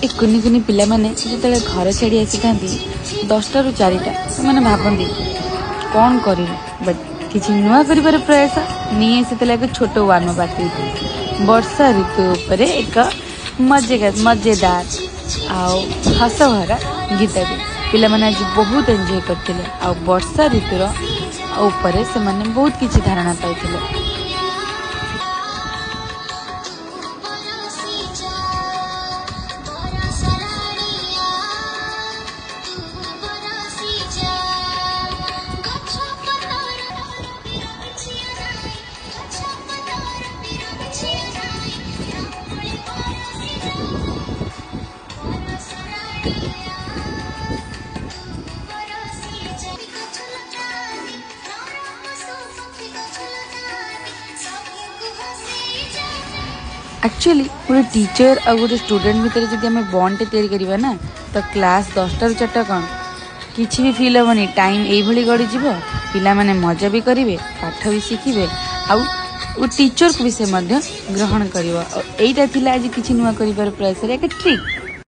ए कुनी कुनी पिला माने जिते घर छाड़ी आसी था 10टा ରୁ 4टा से भावती कौन कर बट किसी नुआ कर प्रयास नहीं आसी एक छोट वन पार्टी वर्षा ऋतु पर एक मजेदार आउ हस भरा गीत पिला माने आज बहुत एंजॉय करते आ वर्षा ऋतुर ऊपर से माने बहुत किसी धारणा पाई। एक्चुअली गोटे टीचर और गोटे स्टूडेंट भितर जब आम बॉन्ड टे करवा ना तो क्लास 10टा ରୁ 4ଟା कौन किसी भी फील हेनी टाइम ये गड़ी पिला माने मजा भी करेंगे पाठ भी शिखे आउ टीचर को भी से ग्रहण कर। आज किसी नुआ कर प्रयास एक ट्रिक।